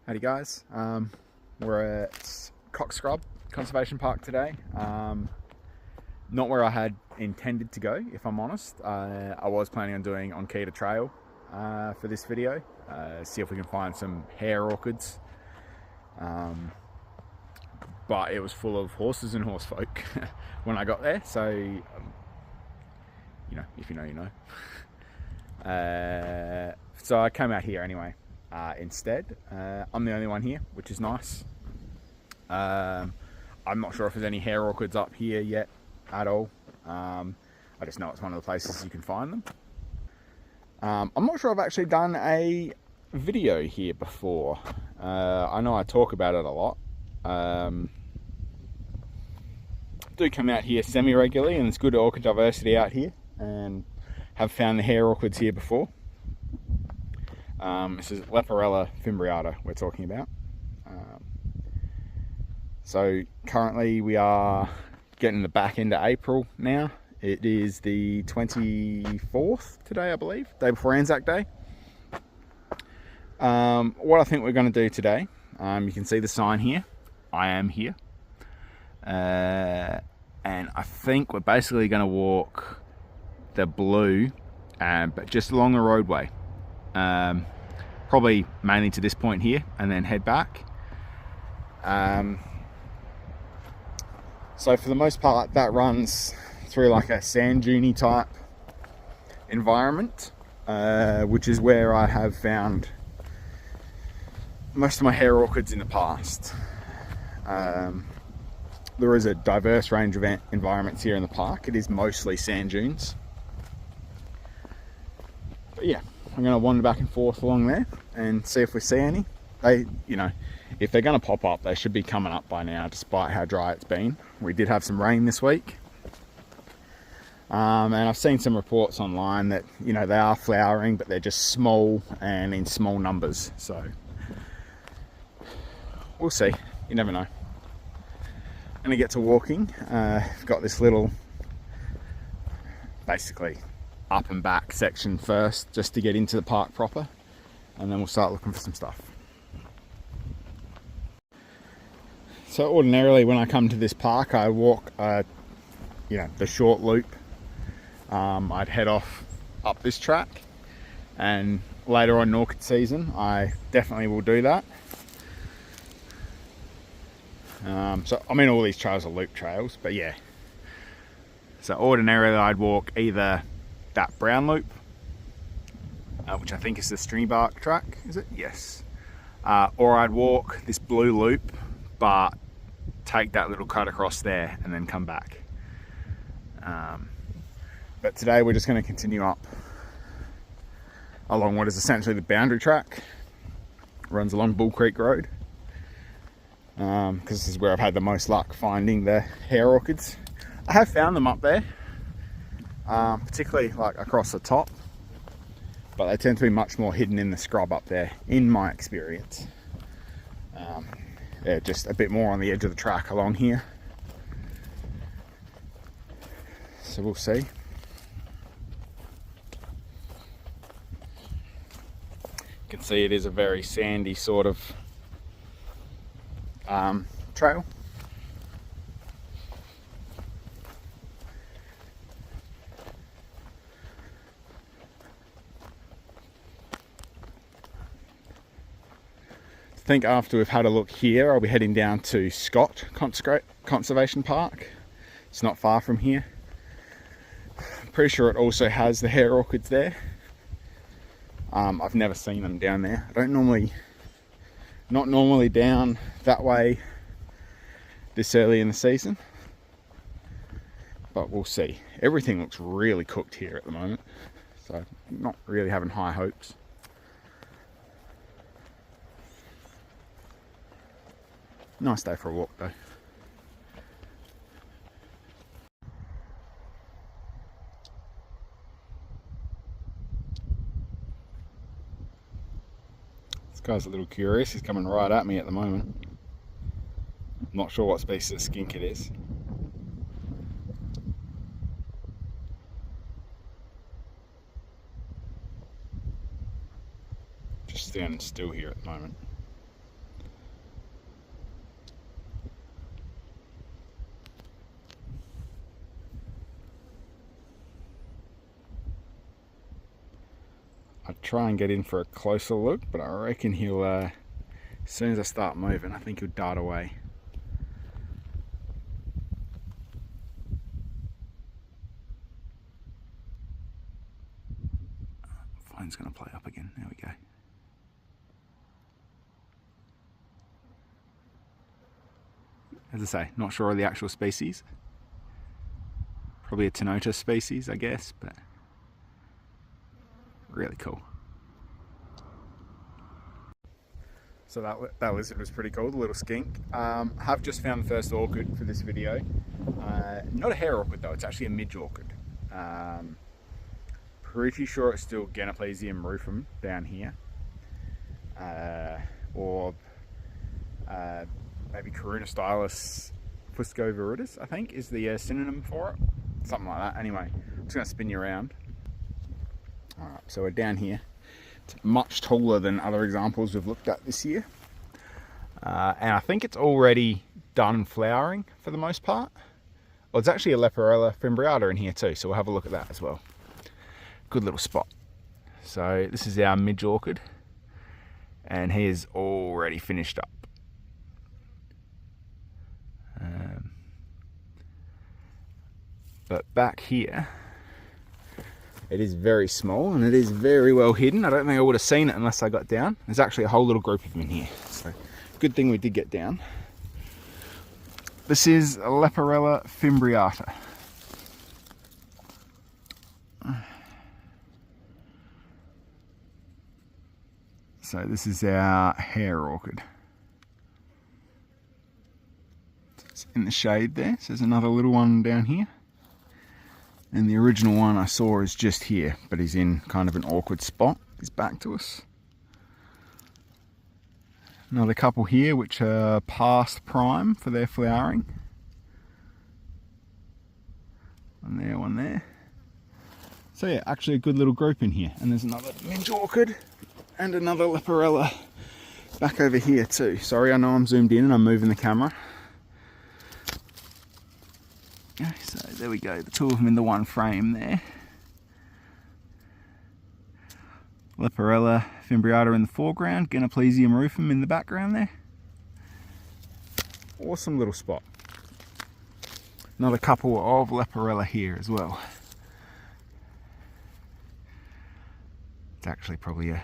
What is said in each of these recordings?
Howdy guys, we're at Cock Scrub Conservation Park today. Not where I had intended to go, if I'm honest. I was planning on doing Orchid Trail for this video, see if we can find some Hare orchids, but it was full of horses and horse folk when I got there, so you know, if you know, you know. So I came out here anyway. Instead, I'm the only one here, which is nice. I'm not sure if there's any Hare orchids up here yet at all. I just know it's one of the places you can find them. I'm not sure I've actually done a video here before. I know I talk about it a lot. Do come out here semi-regularly, and it's good orchid diversity out here, and have found the Hare orchids here before. This is Leporella fimbriata we're talking about. So currently we are getting the back end of April now. It is the 24th today, I believe, day before Anzac Day. What I think we're going to do today, you can see the sign here, I am here. And I think we're basically going to walk the blue, but just along the roadway. Probably mainly to this point here and then head back. So for the most part that runs through like a sand dune type environment, which is where I have found most of my Hare orchids in the past. There is a diverse range of environments here in the park. It is mostly sand dunes, but yeah, I'm going to wander back and forth along there and see if we see any. They, you know, if they're going to pop up, they should be coming up by now, despite how dry it's been. We did have some rain this week. And I've seen some reports online that, you know, they are flowering, but they're just small and in small numbers. So we'll see. You never know. I'm going to get to walking. I've got this little, basically, up and back section first, just to get into the park proper, and then we'll start looking for some stuff. So ordinarily when I come to this park, I walk you know, the short loop. I'd head off up this track, and later on in orchid season I definitely will do that. So I mean, all these trails are loop trails, but yeah, so ordinarily I'd walk either that brown loop, which I think is the stringy bark track, is it? Yes. Or I'd walk this blue loop, but take that little cut across there and then come back. But today we're just going to continue up along what is essentially the boundary track. It runs along Bull Creek Road, because this is where I've had the most luck finding the Hare orchids. I have found them up there, particularly like across the top, but they tend to be much more hidden in the scrub up there, in my experience. They're just a bit more on the edge of the track along here, so we'll see. You can see it is a very sandy sort of trail. I think after we've had a look here, I'll be heading down to Scott Conservation Park. It's not far from here. I'm pretty sure it also has the Hare orchids there. I've never seen them down there. I don't normally, not normally down that way this early in the season, but we'll see. Everything looks really cooked here at the moment, so not really having high hopes. Nice day for a walk though. This guy's a little curious. He's coming right at me at the moment. I'm not sure what species of skink it is. Just standing still here at the moment. try and get in for a closer look, but I reckon he'll, as soon as I start moving, I think he'll dart away. Phone's going to play up again. There we go. As I say, not sure of the actual species. Probably a Tenota species, I guess, but really cool. So that lizard was pretty cool, the little skink. Have just found the first orchid for this video. Not a Hare orchid though, it's actually a Midge orchid. Pretty sure it's still Genoplesium rufum down here. Or maybe Corona stylus fuscoviridis, I think is the synonym for it. Something like that. Anyway, I'm just going to spin you around. Alright, so we're down here. It's much taller than other examples we've looked at this year. And I think it's already done flowering for the most part. Well, it's actually a Leporella fimbriata in here too, so we'll have a look at that as well. Good little spot. So this is our Midge orchid, and he is already finished up. But back here, it is very small and it is very well hidden. I don't think I would have seen it unless I got down. There's actually a whole little group of them in here. So good thing we did get down. This is a Leporella fimbriata. So this is our Hare orchid. It's in the shade there. So there's another little one down here. And the original one I saw is just here, but he's in kind of an awkward spot. He's back to us. Another couple here which are past prime for their flowering. One there. So yeah, actually a good little group in here. And there's another Midge orchid and another Leporella back over here too. Sorry, I know I'm zoomed in and I'm moving the camera. Okay, so there we go, the two of them in the one frame there. Leporella fimbriata in the foreground, Genoplesium rufum in the background there. Awesome little spot. Another couple of Leporella here as well. It's actually probably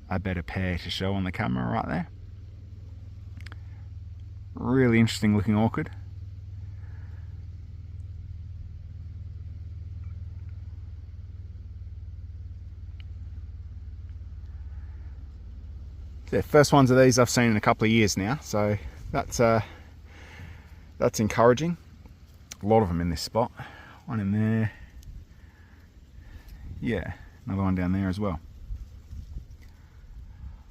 a better pair to show on the camera right there. Really interesting looking orchid. The first ones of these I've seen in a couple of years now, so that's encouraging. A lot of them in this spot. One in there. Yeah, another one down there as well.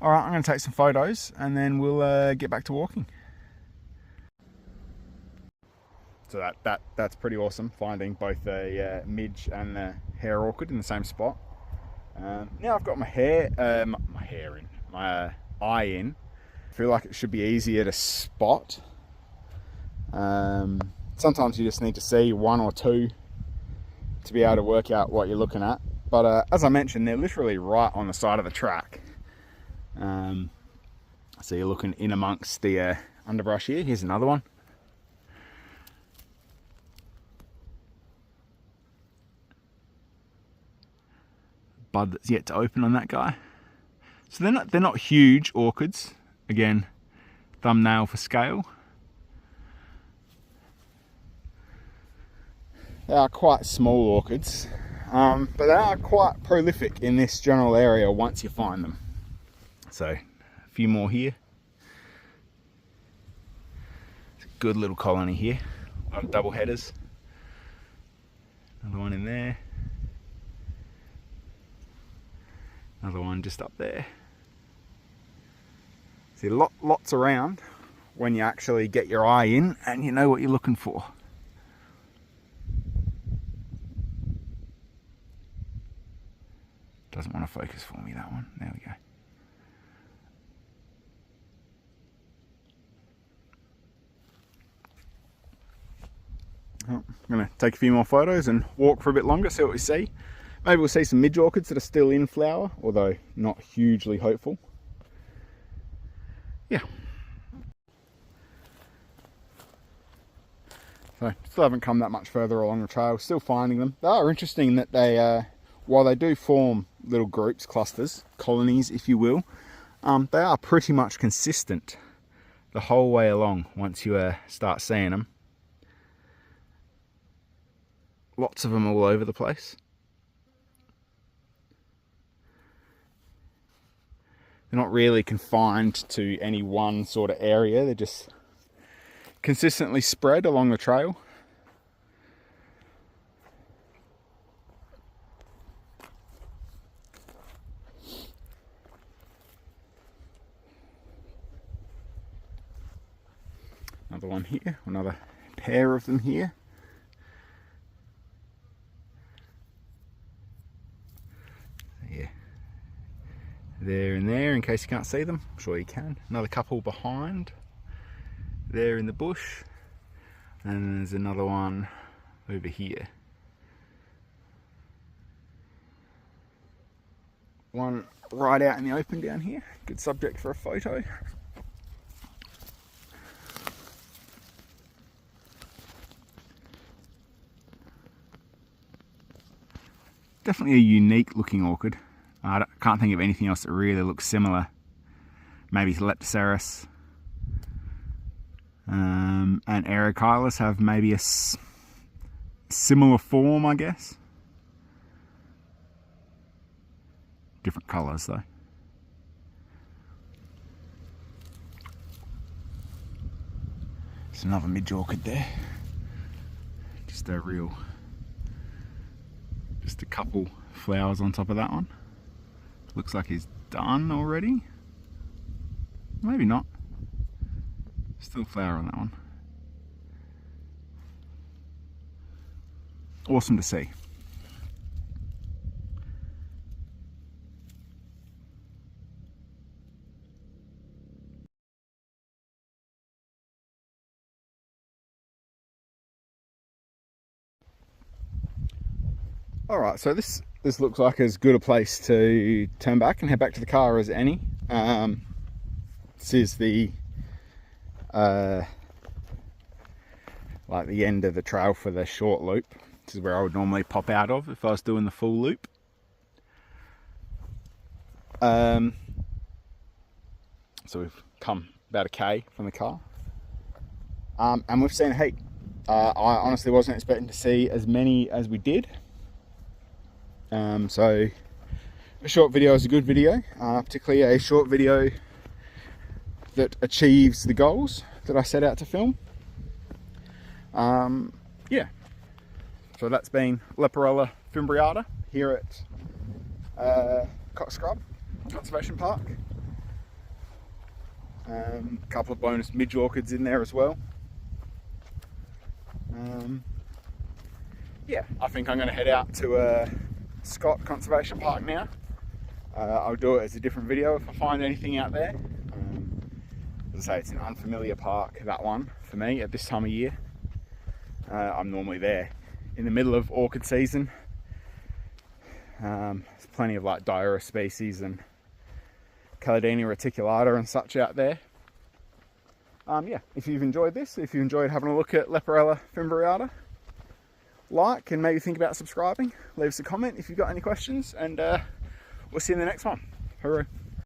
Alright, I'm going to take some photos and then we'll get back to walking. So that's pretty awesome, finding both the Midge and the Hare orchid in the same spot. Now I've got my eye in. I feel like it should be easier to spot. Sometimes you just need to see one or two to be able to work out what you're looking at. But as I mentioned, they're literally right on the side of the track. So you're looking in amongst the underbrush here. Here's another one. Bud that's yet to open on that guy. So they're not huge orchids. Again, thumbnail for scale. They are quite small orchids, but they are quite prolific in this general area once you find them. So a few more here. It's a good little colony here. A lot of double headers. Another one in there. Another one just up there. See, lots around when you actually get your eye in and you know what you're looking for. Doesn't want to focus for me, that one. There we go. I'm going to take a few more photos and walk for a bit longer, see what we see. Maybe we'll see some midge orchids that are still in flower, although not hugely hopeful. Yeah. So still haven't come that much further along the trail, still finding them. They are interesting that they, while they do form little groups, clusters, colonies if you will, they are pretty much consistent the whole way along once you start seeing them. Lots of them all over the place. They're not really confined to any one sort of area, they're just consistently spread along the trail. Another one here, another pair of them here. Yeah, there and there, in case you can't see them. I'm sure you can. Another couple behind there in the bush, and there's another one over here. One right out in the open down here. Good subject for a photo. Definitely a unique looking orchid. I can't think of anything else that really looks similar. Maybe Leptoceras and Orchids have maybe a similar form, I guess. Different colours though. There's another midge orchid there. Just a couple flowers on top of that one. Looks like he's done already. Maybe not. Still a flower on that one. Awesome to see. Alright, so this looks like as good a place to turn back and head back to the car as any. This is the like the end of the trail for the short loop. This is where I would normally pop out of if I was doing the full loop. So we've come about a K from the car, and we've seen a heap. I honestly wasn't expecting to see as many as we did. So a short video is a good video, particularly a short video that achieves the goals that I set out to film. Yeah, so that's been Leporella fimbriata here at Cox Scrub Conservation Park. A couple of bonus midge orchids in there as well. Yeah, I think I'm going to head out to Scott Conservation Park now. I'll do it as a different video if I find anything out there. As I say, it's an unfamiliar park, that one, for me at this time of year. I'm normally there in the middle of orchid season. There's plenty of like Diorace species and Calodenia reticulata and such out there. Yeah, if you've enjoyed this, if you enjoyed having a look at Leporella fimbriata, like and maybe think about subscribing. Leave us a comment if you've got any questions, and we'll see you in the next one. Hooray.